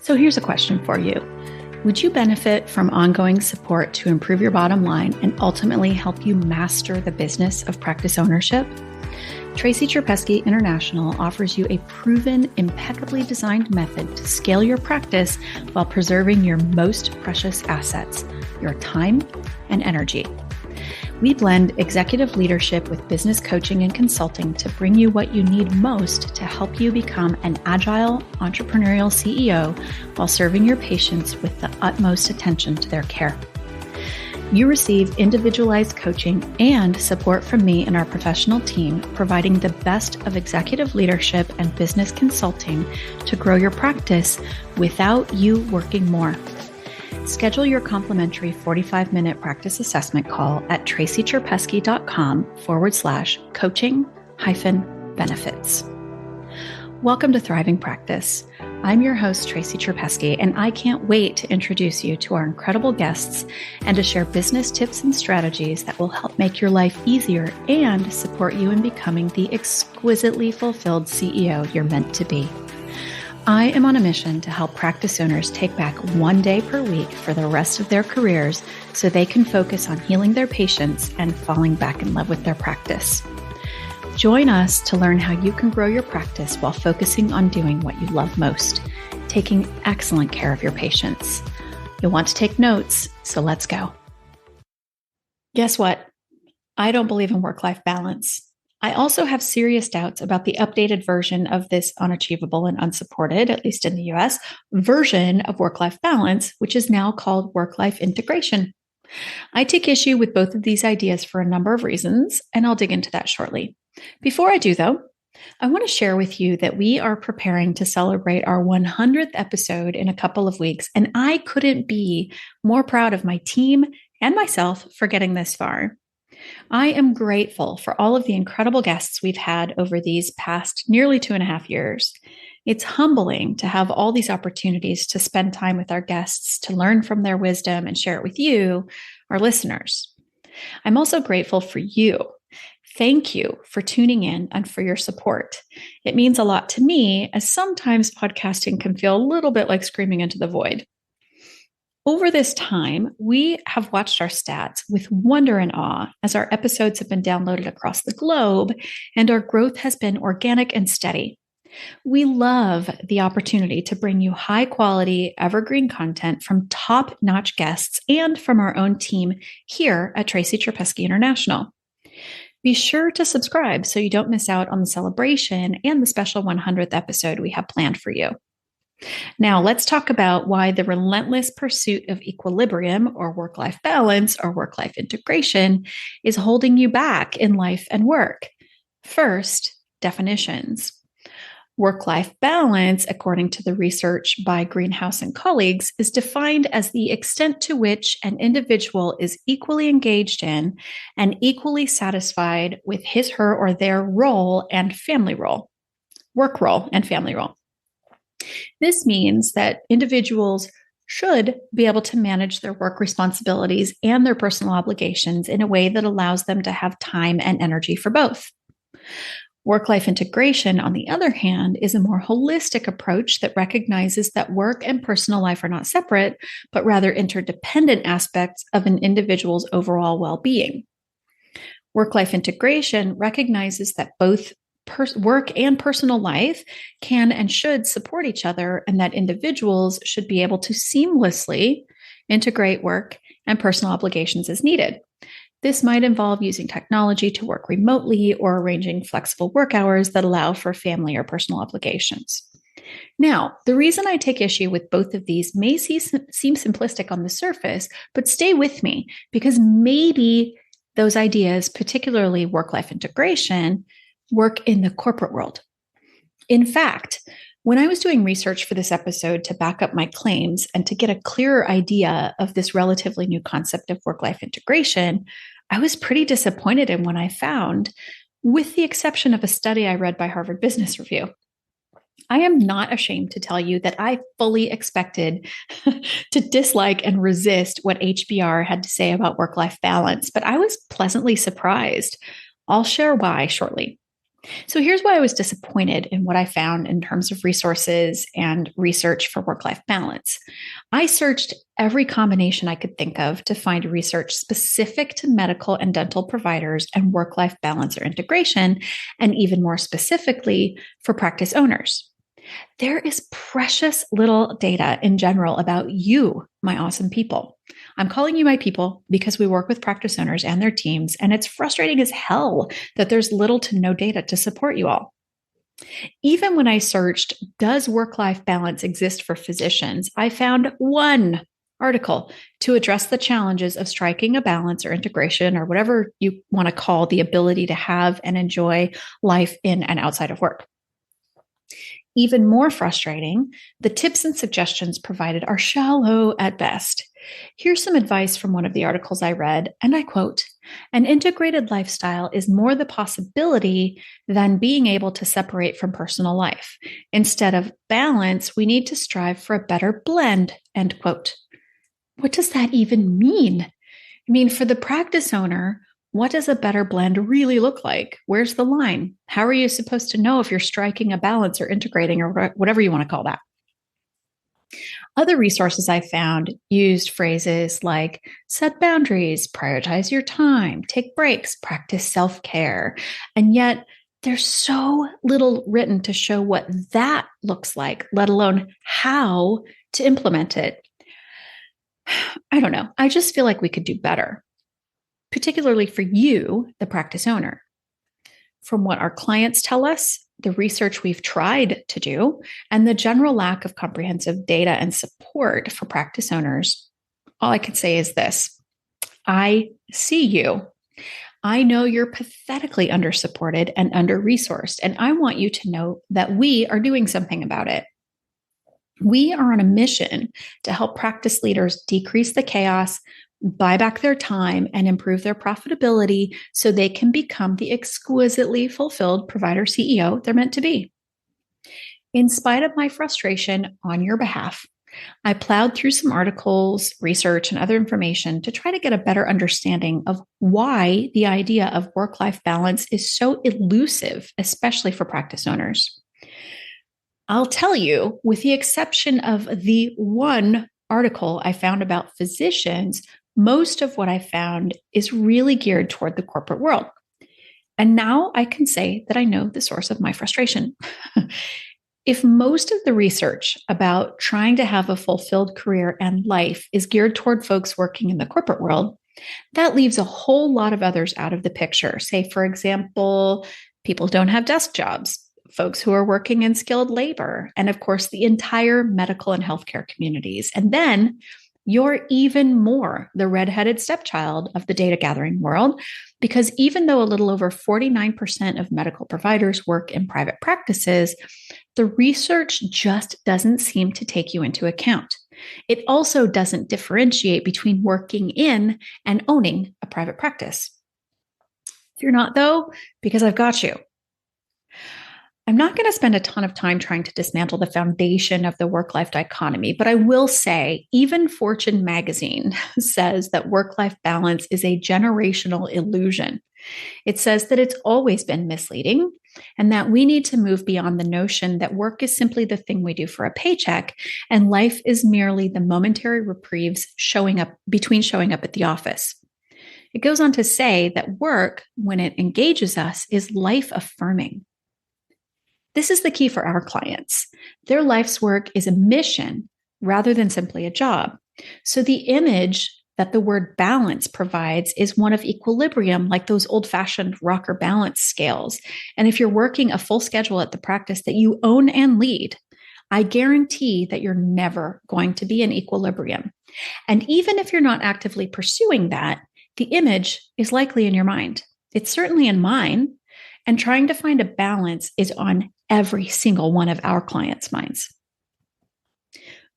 So here's a question for you. Would you benefit from ongoing support to improve your bottom line and ultimately help you master the business of practice ownership? Tracy International offers you a proven, impeccably designed method to scale your practice while preserving your most precious assets, your time and energy. We blend executive leadership with business coaching and consulting to bring you what you need most to help you become an agile, entrepreneurial CEO while serving your patients with the utmost attention to their care. You receive individualized coaching and support from me and our professional team, providing the best of executive leadership and business consulting to grow your practice without you working more. Schedule your complimentary 45-minute practice assessment call at tracycherpesky.com/coaching-benefits. Welcome to Thriving Practice. I'm your host, Tracy Cherpesky, and I can't wait to introduce you to our incredible guests and to share business tips and strategies that will help make your life easier and support you in becoming the exquisitely fulfilled CEO you're meant to be. I am on a mission to help practice owners take back one day per week for the rest of their careers so they can focus on healing their patients and falling back in love with their practice. Join us to learn how you can grow your practice while focusing on doing what you love most, taking excellent care of your patients. You'll want to take notes, so let's go. Guess what? I don't believe in work-life balance. I also have serious doubts about the updated version of this unachievable and unsupported, at least in the US, version of work-life balance, which is now called work-life integration. I take issue with both of these ideas for a number of reasons, and I'll dig into that shortly. Before I do, though, I want to share with you that we are preparing to celebrate our 100th episode in a couple of weeks, and I couldn't be more proud of my team and myself for getting this far. I am grateful for all of the incredible guests we've had over these past nearly 2.5 years. It's humbling to have all these opportunities to spend time with our guests, to learn from their wisdom and share it with you, our listeners. I'm also grateful for you. Thank you for tuning in and for your support. It means a lot to me, as sometimes podcasting can feel a little bit like screaming into the void. Over this time, we have watched our stats with wonder and awe as our episodes have been downloaded across the globe and our growth has been organic and steady. We love the opportunity to bring you high-quality, evergreen content from top-notch guests and from our own team here at Tracy International. Be sure to subscribe so you don't miss out on the celebration and the special 100th episode we have planned for you. Now, let's talk about why the relentless pursuit of equilibrium or work-life balance or work-life integration is holding you back in life and work. First, definitions. Work-life balance, according to the research by Greenhouse and colleagues, is defined as the extent to which an individual is equally engaged in and equally satisfied with his, her, or their role and family role, work role and family role. This means that individuals should be able to manage their work responsibilities and their personal obligations in a way that allows them to have time and energy for both. Work-life integration, on the other hand, is a more holistic approach that recognizes that work and personal life are not separate, but rather interdependent aspects of an individual's overall well-being. Work-life integration recognizes that both work and personal life can and should support each other, and that individuals should be able to seamlessly integrate work and personal obligations as needed. This might involve using technology to work remotely or arranging flexible work hours that allow for family or personal obligations. Now, the reason I take issue with both of these may seem simplistic on the surface, but stay with me because maybe those ideas, particularly work-life integration, work in the corporate world. In fact, when I was doing research for this episode to back up my claims and to get a clearer idea of this relatively new concept of work-life integration, I was pretty disappointed in what I found, with the exception of a study I read by Harvard Business Review. I am not ashamed to tell you that I fully expected to dislike and resist what HBR had to say about work-life balance, but I was pleasantly surprised. I'll share why shortly. So here's why I was disappointed in what I found in terms of resources and research for work-life balance. I searched every combination I could think of to find research specific to medical and dental providers and work-life balance or integration, and even more specifically for practice owners. There is precious little data in general about you, my awesome people. I'm calling you my people because we work with practice owners and their teams, and it's frustrating as hell that there's little to no data to support you all. Even when I searched, does work life balance exist for physicians? I found one article to address the challenges of striking a balance or integration, or whatever you want to call the ability to have and enjoy life in and outside of work. Even more frustrating, the tips and suggestions provided are shallow at best. Here's some advice from one of the articles I read, and I quote, "An integrated lifestyle is more the possibility than being able to separate from personal life. Instead of balance, we need to strive for a better blend," end quote. What does that even mean? I mean, for the practice owner, what does a better blend really look like? Where's the line? How are you supposed to know if you're striking a balance or integrating or whatever you want to call that? Other resources I found used phrases like set boundaries, prioritize your time, take breaks, practice self care. And yet, there's so little written to show what that looks like, let alone how to implement it. I don't know. I just feel like we could do better, particularly for you, the practice owner. From what our clients tell us, the research we've tried to do, and the general lack of comprehensive data and support for practice owners, all I can say is this: I see you. I know you're pathetically undersupported and under-resourced, and I want you to know that we are doing something about it. We are on a mission to help practice leaders decrease the chaos, buy back their time, and improve their profitability so they can become the exquisitely fulfilled provider CEO they're meant to be. In spite of my frustration on your behalf, I plowed through some articles, research, and other information to try to get a better understanding of why the idea of work-life balance is so elusive, especially for practice owners. I'll tell you, with the exception of the one article I found about physicians, most of what I found is really geared toward the corporate world. And now I can say that I know the source of my frustration. If most of the research about trying to have a fulfilled career and life is geared toward folks working in the corporate world, that leaves a whole lot of others out of the picture. Say, for example, people who don't have desk jobs, folks who are working in skilled labor, and of course, the entire medical and healthcare communities. And then you're even more the redheaded stepchild of the data gathering world, because even though a little over 49% of medical providers work in private practices, the research just doesn't seem to take you into account. It also doesn't differentiate between working in and owning a private practice. If you're not, though, because I've got you. I'm not going to spend a ton of time trying to dismantle the foundation of the work-life dichotomy, but I will say even Fortune magazine says that work-life balance is a generational illusion. It says that it's always been misleading and that we need to move beyond the notion that work is simply the thing we do for a paycheck and life is merely the momentary reprieves showing up at the office. It goes on to say that work, when it engages us, is life-affirming. This is the key for our clients. Their life's work is a mission rather than simply a job. So the image that the word balance provides is one of equilibrium, like those old-fashioned rocker balance scales. And if you're working a full schedule at the practice that you own and lead, I guarantee that you're never going to be in equilibrium. And even if you're not actively pursuing that, the image is likely in your mind. It's certainly in mine. And trying to find a balance is on every single one of our clients' minds.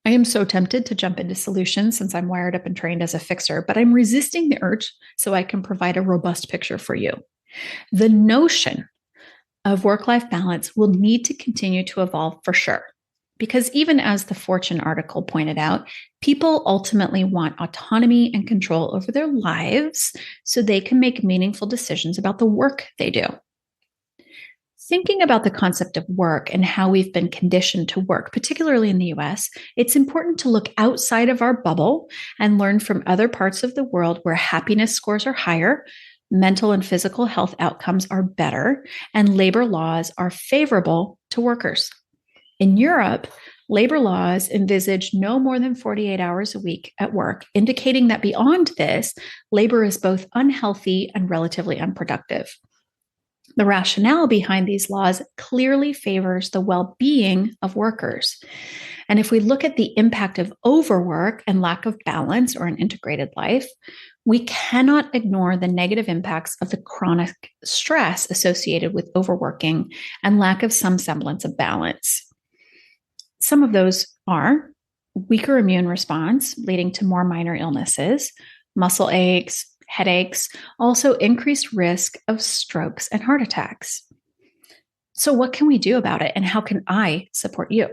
I am so tempted to jump into solutions since I'm wired up and trained as a fixer, but I'm resisting the urge so I can provide a robust picture for you. The notion of work-life balance will need to continue to evolve for sure, because even as the Fortune article pointed out, people ultimately want autonomy and control over their lives so they can make meaningful decisions about the work they do. Thinking about the concept of work and how we've been conditioned to work, particularly in the US, it's important to look outside of our bubble and learn from other parts of the world where happiness scores are higher, mental and physical health outcomes are better, and labor laws are favorable to workers. In Europe, labor laws envisage no more than 48 hours a week at work, indicating that beyond this, labor is both unhealthy and relatively unproductive. The rationale behind these laws clearly favors the well-being of workers. And if we look at the impact of overwork and lack of balance or an integrated life, we cannot ignore the negative impacts of the chronic stress associated with overworking and lack of some semblance of balance. Some of those are weaker immune response, leading to more minor illnesses, muscle aches, headaches, also increased risk of strokes and heart attacks. So what can we do about it, and how can I support you?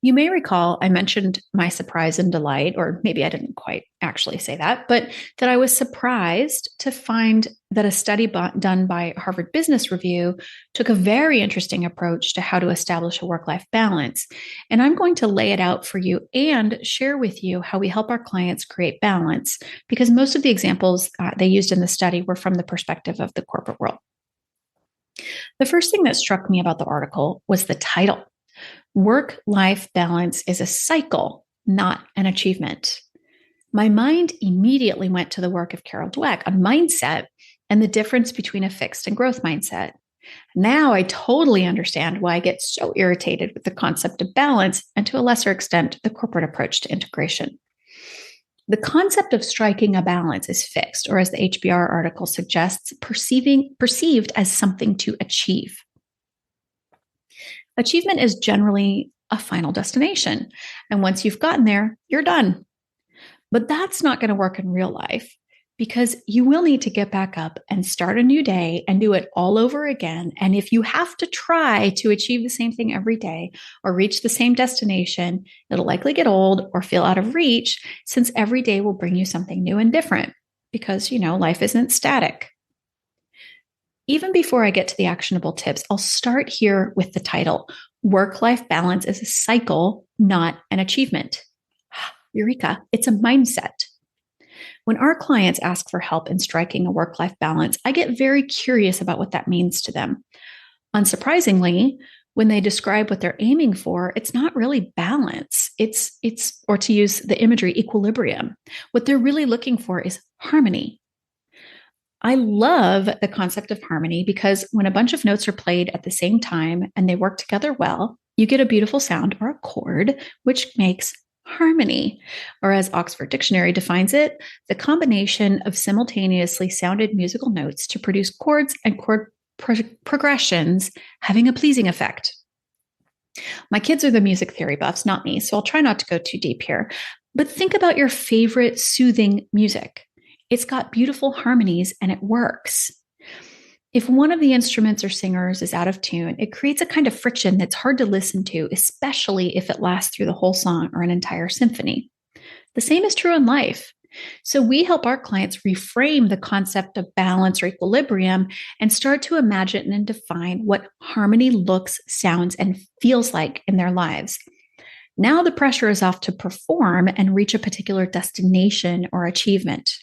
You may recall I mentioned my surprise and delight, or maybe I didn't quite actually say that, but that I was surprised to find that a study done by Harvard Business Review took a very interesting approach to how to establish a work-life balance. And I'm going to lay it out for you and share with you how we help our clients create balance, because most of the examples they used in the study were from the perspective of the corporate world. The first thing that struck me about the article was the title. Work-life balance is a cycle, not an achievement. My mind immediately went to the work of Carol Dweck on mindset and the difference between a fixed and growth mindset. Now I totally understand why I get so irritated with the concept of balance and, to a lesser extent, the corporate approach to integration. The concept of striking a balance is fixed, or as the HBR article suggests, perceived as something to achieve. Achievement is generally a final destination. And once you've gotten there, you're done. But that's not going to work in real life, because you will need to get back up and start a new day and do it all over again. And if you have to try to achieve the same thing every day or reach the same destination, it'll likely get old or feel out of reach, since every day will bring you something new and different, because, life isn't static. Even before I get to the actionable tips, I'll start here with the title. Work-life balance is a cycle, not an achievement. Eureka, it's a mindset. When our clients ask for help in striking a work-life balance, I get very curious about what that means to them. Unsurprisingly, when they describe what they're aiming for, it's not really balance. It's, or to use the imagery, equilibrium. What they're really looking for is harmony. I love the concept of harmony, because when a bunch of notes are played at the same time and they work together well, you get a beautiful sound or a chord, which makes harmony. Or as Oxford Dictionary defines it, the combination of simultaneously sounded musical notes to produce chords and chord progressions having a pleasing effect. My kids are the music theory buffs, not me, so I'll try not to go too deep here. But think about your favorite soothing music. It's got beautiful harmonies and it works. If one of the instruments or singers is out of tune, it creates a kind of friction that's hard to listen to, especially if it lasts through the whole song or an entire symphony. The same is true in life. So we help our clients reframe the concept of balance or equilibrium and start to imagine and define what harmony looks, sounds, and feels like in their lives. Now the pressure is off to perform and reach a particular destination or achievement.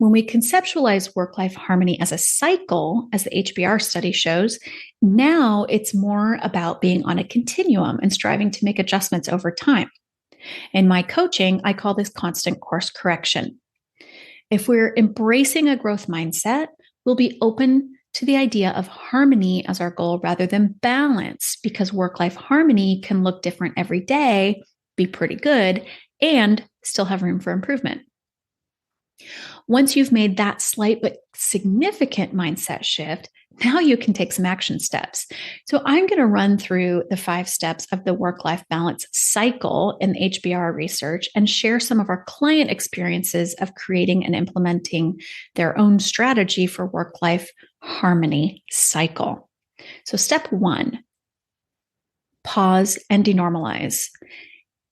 When we conceptualize work-life harmony as a cycle, as the HBR study shows, now it's more about being on a continuum and striving to make adjustments over time. In my coaching, I call this constant course correction. If we're embracing a growth mindset, we'll be open to the idea of harmony as our goal rather than balance, because work-life harmony can look different every day, be pretty good, and still have room for improvement. Once you've made that slight but significant mindset shift, now you can take some action steps. So I'm going to run through the 5 steps of the work-life balance cycle in the HBR research and share some of our client experiences of creating and implementing their own strategy for work-life harmony cycle. So step 1, pause and denormalize.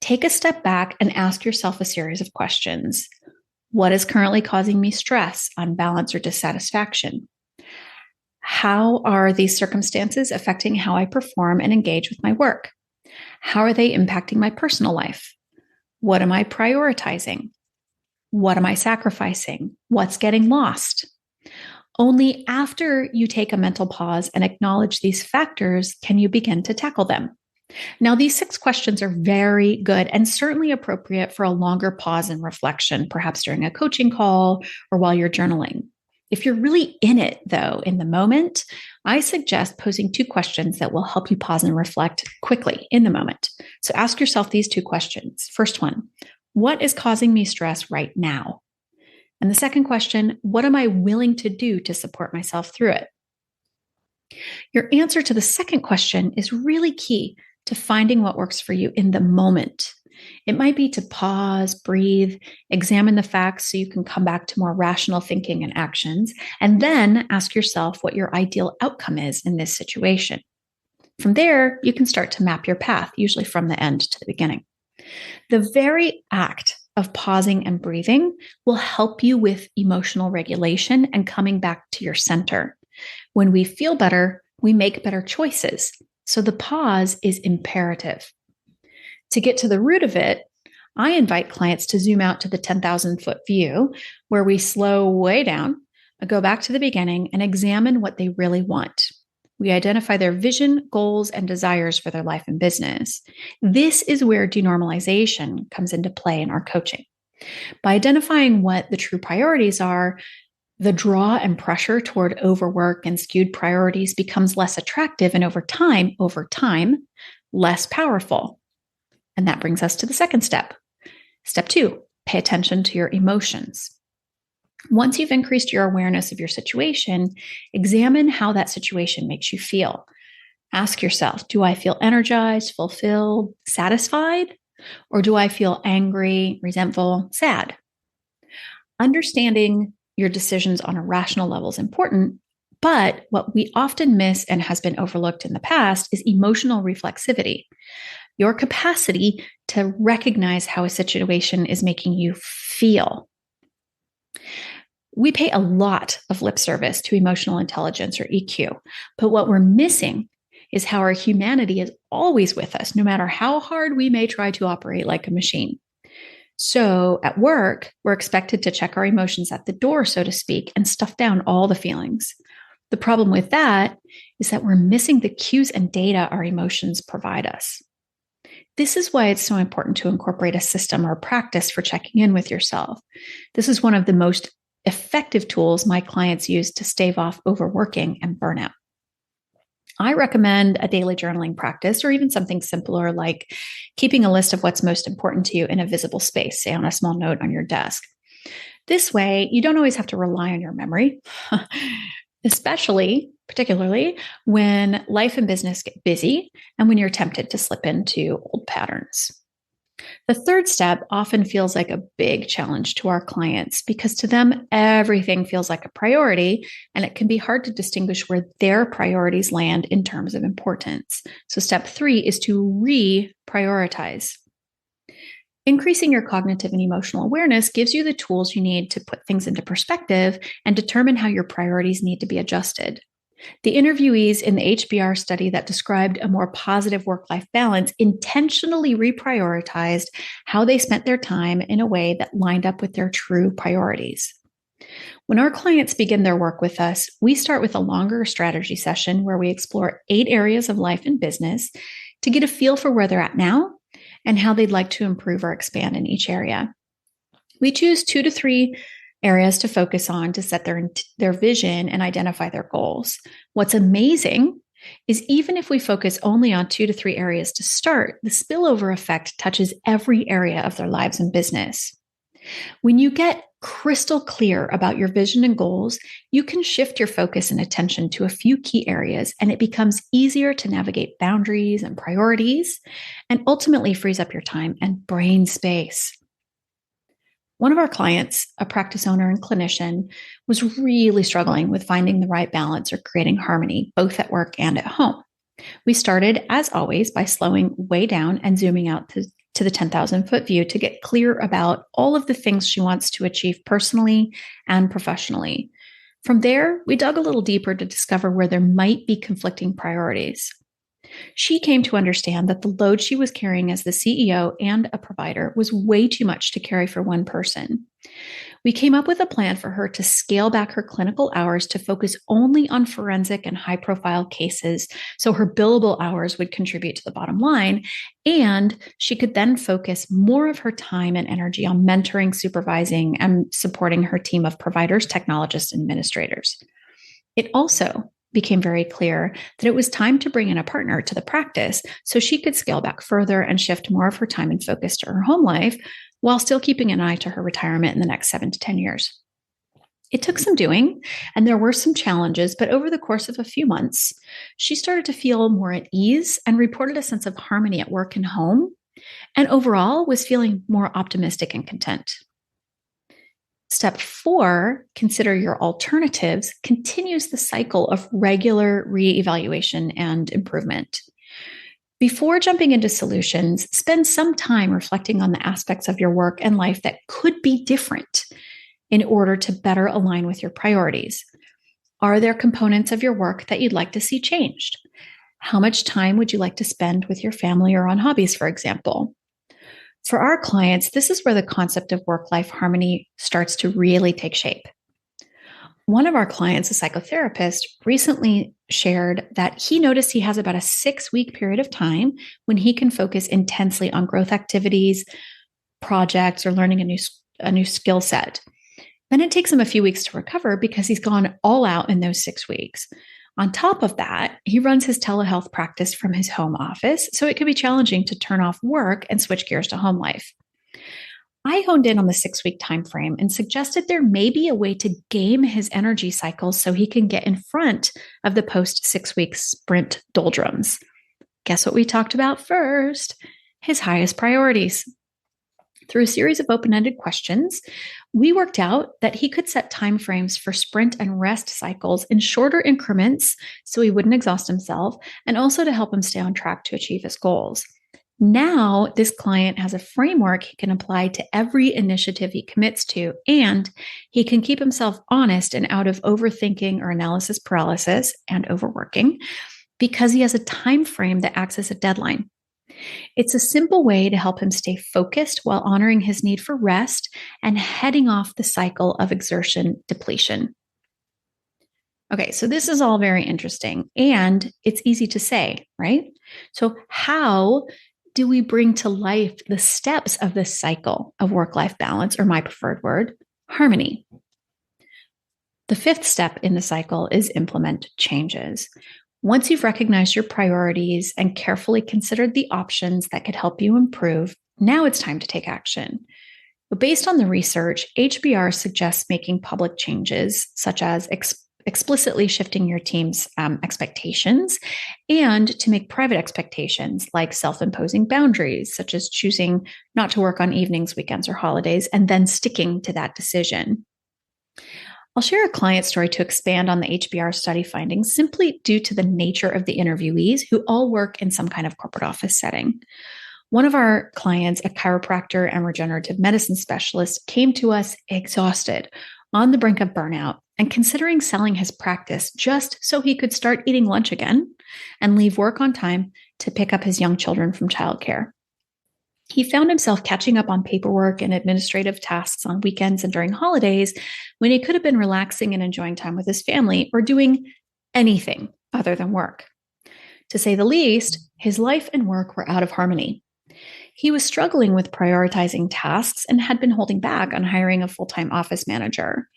Take a step back and ask yourself a series of questions. What is currently causing me stress, unbalance, or dissatisfaction? How are these circumstances affecting how I perform and engage with my work? How are they impacting my personal life? What am I prioritizing? What am I sacrificing? What's getting lost? Only after you take a mental pause and acknowledge these factors can you begin to tackle them. Now, these 6 questions are very good and certainly appropriate for a longer pause and reflection, perhaps during a coaching call or while you're journaling. If you're really in it, though, in the moment, I suggest posing 2 questions that will help you pause and reflect quickly in the moment. So ask yourself these 2 questions. First one, what is causing me stress right now? And the second question, what am I willing to do to support myself through it? Your answer to the second question is really key to finding what works for you in the moment. It might be to pause, breathe, examine the facts so you can come back to more rational thinking and actions, and then ask yourself what your ideal outcome is in this situation. From there, you can start to map your path, usually from the end to the beginning. The very act of pausing and breathing will help you with emotional regulation and coming back to your center. When we feel better, we make better choices. So the pause is imperative. To get to the root of it, I invite clients to zoom out to the 10,000-foot view where we slow way down, go back to the beginning, and examine what they really want. We identify their vision, goals, and desires for their life and business. This is where denormalization comes into play in our coaching. By identifying what the true priorities are, the draw and pressure toward overwork and skewed priorities becomes less attractive and over time, less powerful. And that brings us to the second step. Step 2, pay attention to your emotions. Once you've increased your awareness of your situation, examine how that situation makes you feel. Ask yourself, do I feel energized, fulfilled, satisfied? Or do I feel angry, resentful, sad? Understanding your decisions on a rational level is important, but what we often miss and has been overlooked in the past is emotional reflexivity. Your capacity to recognize how a situation is making you feel. We pay a lot of lip service to emotional intelligence or EQ, but what we're missing is how our humanity is always with us, no matter how hard we may try to operate like a machine. So at work, we're expected to check our emotions at the door, so to speak, and stuff down all the feelings. The problem with that is that we're missing the cues and data our emotions provide us. This is why it's so important to incorporate a system or a practice for checking in with yourself. This is one of the most effective tools my clients use to stave off overworking and burnout. I recommend a daily journaling practice or even something simpler like keeping a list of what's most important to you in a visible space, say on a small note on your desk. This way, you don't always have to rely on your memory, particularly when life and business get busy and when you're tempted to slip into old patterns. The third step often feels like a big challenge to our clients because to them, everything feels like a priority, and it can be hard to distinguish where their priorities land in terms of importance. So step 3 is to reprioritize. Increasing your cognitive and emotional awareness gives you the tools you need to put things into perspective and determine how your priorities need to be adjusted. The interviewees in the HBR study that described a more positive work-life balance intentionally reprioritized how they spent their time in a way that lined up with their true priorities. When our clients begin their work with us, we start with a longer strategy session where we explore 8 areas of life and business to get a feel for where they're at now and how they'd like to improve or expand in each area. We choose 2 to 3 areas to focus on to set their vision and identify their goals. What's amazing is even if we focus only on 2 to 3 areas to start, the spillover effect touches every area of their lives and business. When you get crystal clear about your vision and goals, you can shift your focus and attention to a few key areas, and it becomes easier to navigate boundaries and priorities, and ultimately frees up your time and brain space. One of our clients, a practice owner and clinician, was really struggling with finding the right balance or creating harmony, both at work and at home. We started, as always, by slowing way down and zooming out to the 10,000-foot view to get clear about all of the things she wants to achieve personally and professionally. From there, we dug a little deeper to discover where there might be conflicting priorities. She came to understand that the load she was carrying as the CEO and a provider was way too much to carry for one person. We came up with a plan for her to scale back her clinical hours to focus only on forensic and high profile cases, so her billable hours would contribute to the bottom line, and she could then focus more of her time and energy on mentoring, supervising, and supporting her team of providers, technologists, and administrators. It also became very clear that it was time to bring in a partner to the practice so she could scale back further and shift more of her time and focus to her home life while still keeping an eye to her retirement in the next 7 to 10 years. It took some doing, and there were some challenges, but over the course of a few months, she started to feel more at ease and reported a sense of harmony at work and home, and overall was feeling more optimistic and content. Step 4, consider your alternatives, continues the cycle of regular reevaluation and improvement. Before jumping into solutions, spend some time reflecting on the aspects of your work and life that could be different in order to better align with your priorities. Are there components of your work that you'd like to see changed? How much time would you like to spend with your family or on hobbies, for example? For our clients, this is where the concept of work-life harmony starts to really take shape. One of our clients, a psychotherapist, recently shared that he noticed he has about a 6-week period of time when he can focus intensely on growth activities, projects, or learning a new skill set. Then it takes him a few weeks to recover because he's gone all out in those 6 weeks. On top of that, he runs his telehealth practice from his home office, so it can be challenging to turn off work and switch gears to home life. I honed in on the 6-week time frame and suggested there may be a way to game his energy cycles so he can get in front of the post 6-week sprint doldrums. Guess what we talked about first? His highest priorities. Through a series of open-ended questions, we worked out that he could set timeframes for sprint and rest cycles in shorter increments so he wouldn't exhaust himself, and also to help him stay on track to achieve his goals. Now, this client has a framework he can apply to every initiative he commits to, and he can keep himself honest and out of overthinking or analysis paralysis and overworking because he has a time frame that acts as a deadline. It's a simple way to help him stay focused while honoring his need for rest and heading off the cycle of exertion depletion. Okay, so this is all very interesting, and it's easy to say, right? So how do we bring to life the steps of this cycle of work-life balance, or my preferred word, harmony? The 5th step in the cycle is implement changes. Once you've recognized your priorities and carefully considered the options that could help you improve, now it's time to take action. But based on the research, HBR suggests making public changes, such as explicitly shifting your team's expectations, and to make private expectations like self-imposing boundaries, such as choosing not to work on evenings, weekends, or holidays, and then sticking to that decision. I'll share a client story to expand on the HBR study findings simply due to the nature of the interviewees who all work in some kind of corporate office setting. One of our clients, a chiropractor and regenerative medicine specialist, came to us exhausted, on the brink of burnout, and considering selling his practice just so he could start eating lunch again and leave work on time to pick up his young children from childcare. He found himself catching up on paperwork and administrative tasks on weekends and during holidays when he could have been relaxing and enjoying time with his family or doing anything other than work. To say the least, his life and work were out of harmony. He was struggling with prioritizing tasks and had been holding back on hiring a full-time office manager.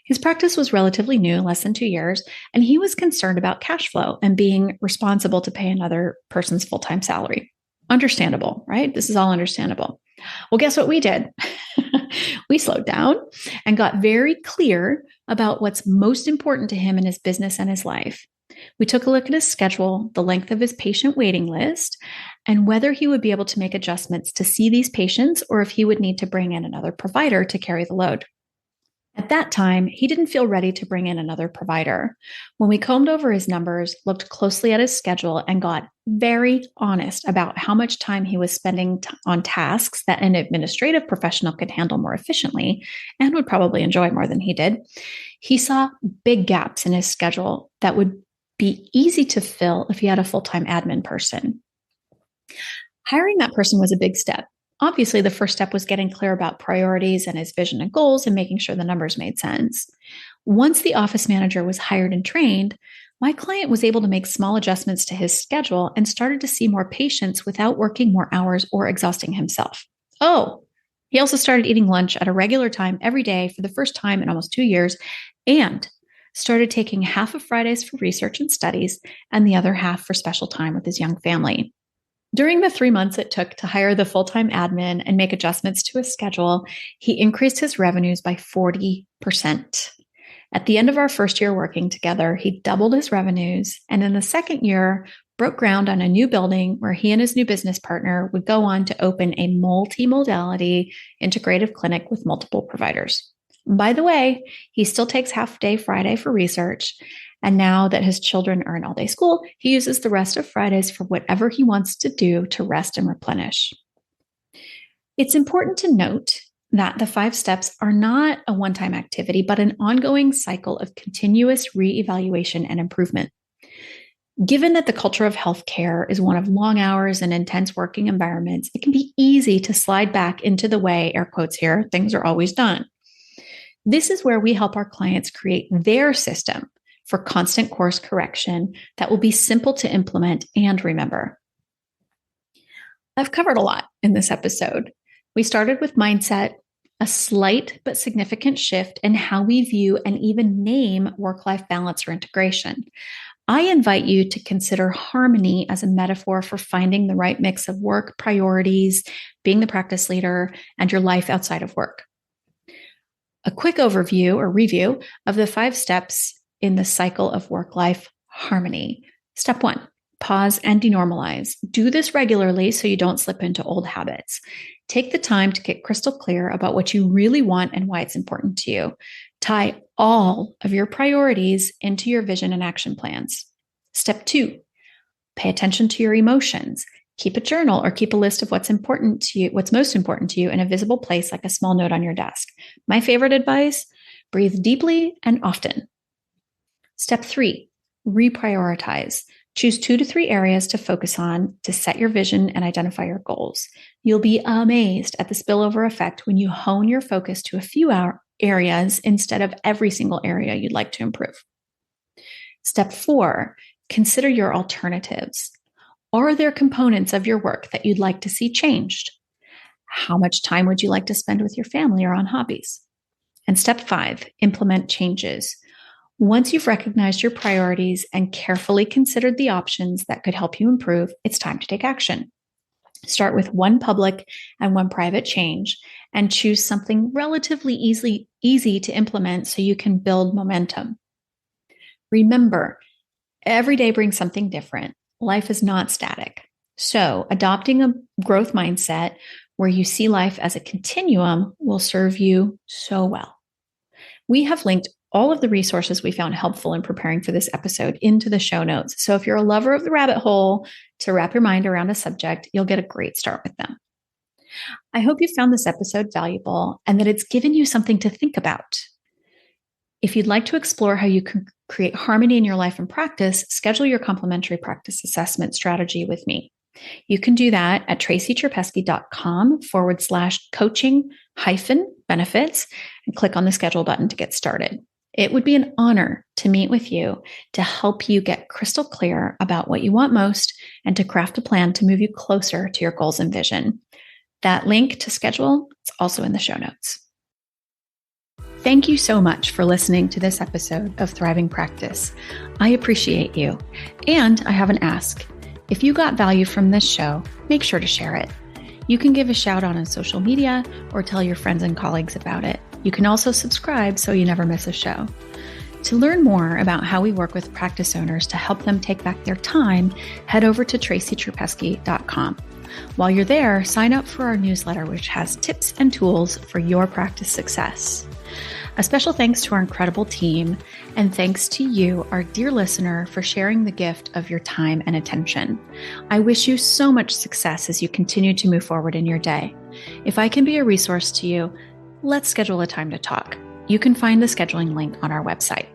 His practice was relatively new, less than 2 years, and he was concerned about cash flow and being responsible to pay another person's full-time salary. Understandable, right? This is all understandable. Well, guess what we did? We slowed down and got very clear about what's most important to him in his business and his life. We took a look at his schedule, the length of his patient waiting list, and whether he would be able to make adjustments to see these patients or if he would need to bring in another provider to carry the load. At that time, he didn't feel ready to bring in another provider. When we combed over his numbers, looked closely at his schedule, and got very honest about how much time he was spending on tasks that an administrative professional could handle more efficiently and would probably enjoy more than he did, he saw big gaps in his schedule that would be easy to fill if he had a full-time admin person. Hiring that person was a big step. Obviously, the first step was getting clear about priorities and his vision and goals and making sure the numbers made sense. Once the office manager was hired and trained, my client was able to make small adjustments to his schedule and started to see more patients without working more hours or exhausting himself. Oh, he also started eating lunch at a regular time every day for the first time in almost 2 years and started taking half of Fridays for research and studies and the other half for special time with his young family. During the 3 months it took to hire the full-time admin and make adjustments to his schedule, he increased his revenues by 40%. At the end of our first year working together, he doubled his revenues, and in the second year, broke ground on a new building where he and his new business partner would go on to open a multi-modality integrative clinic with multiple providers. By the way, he still takes half day Friday for research. And now that his children are in all-day school, he uses the rest of Fridays for whatever he wants to do to rest and replenish. It's important to note that the 5 steps are not a one-time activity, but an ongoing cycle of continuous reevaluation and improvement. Given that the culture of healthcare is one of long hours and intense working environments, it can be easy to slide back into the way, air quotes here, things are always done. This is where we help our clients create their system for constant course correction that will be simple to implement and remember. I've covered a lot in this episode. We started with mindset, a slight but significant shift in how we view and even name work-life balance or integration. I invite you to consider harmony as a metaphor for finding the right mix of work priorities, being the practice leader, and your life outside of work. A quick overview or review of the 5 steps in the cycle of work-life harmony. Step 1, pause and denormalize. Do this regularly so you don't slip into old habits. Take the time to get crystal clear about what you really want and why it's important to you. Tie all of your priorities into your vision and action plans. Step 2, pay attention to your emotions. Keep a journal or keep a list of what's important to you, what's most important to you in a visible place like a small note on your desk. My favorite advice, breathe deeply and often. Step 3, reprioritize. Choose 2 to 3 areas to focus on to set your vision and identify your goals. You'll be amazed at the spillover effect when you hone your focus to a few areas instead of every single area you'd like to improve. Step 4, consider your alternatives. Are there components of your work that you'd like to see changed? How much time would you like to spend with your family or on hobbies? And step 5, implement changes. Once you've recognized your priorities and carefully considered the options that could help you improve, it's time to take action. Start with 1 public and 1 private change and choose something relatively easy to implement so you can build momentum. Remember, every day brings something different. Life is not static. So adopting a growth mindset where you see life as a continuum will serve you so well. We have linked all of the resources we found helpful in preparing for this episode into the show notes. So if you're a lover of the rabbit hole to wrap your mind around a subject, you'll get a great start with them. I hope you found this episode valuable and that it's given you something to think about. If you'd like to explore how you can create harmony in your life and practice, schedule your complimentary practice assessment strategy with me. You can do that at tracycherpesky.com/coaching-benefits and click on the schedule button to get started. It would be an honor to meet with you to help you get crystal clear about what you want most and to craft a plan to move you closer to your goals and vision. That link to schedule is also in the show notes. Thank you so much for listening to this episode of Thriving Practice. I appreciate you. And I have an ask. If you got value from this show, make sure to share it. You can give a shout out on social media or tell your friends and colleagues about it. You can also subscribe so you never miss a show. To learn more about how we work with practice owners to help them take back their time, head over to tracycherpesky.com. While you're there, sign up for our newsletter, which has tips and tools for your practice success. A special thanks to our incredible team, and thanks to you, our dear listener, for sharing the gift of your time and attention. I wish you so much success as you continue to move forward in your day. If I can be a resource to you, let's schedule a time to talk. You can find the scheduling link on our website.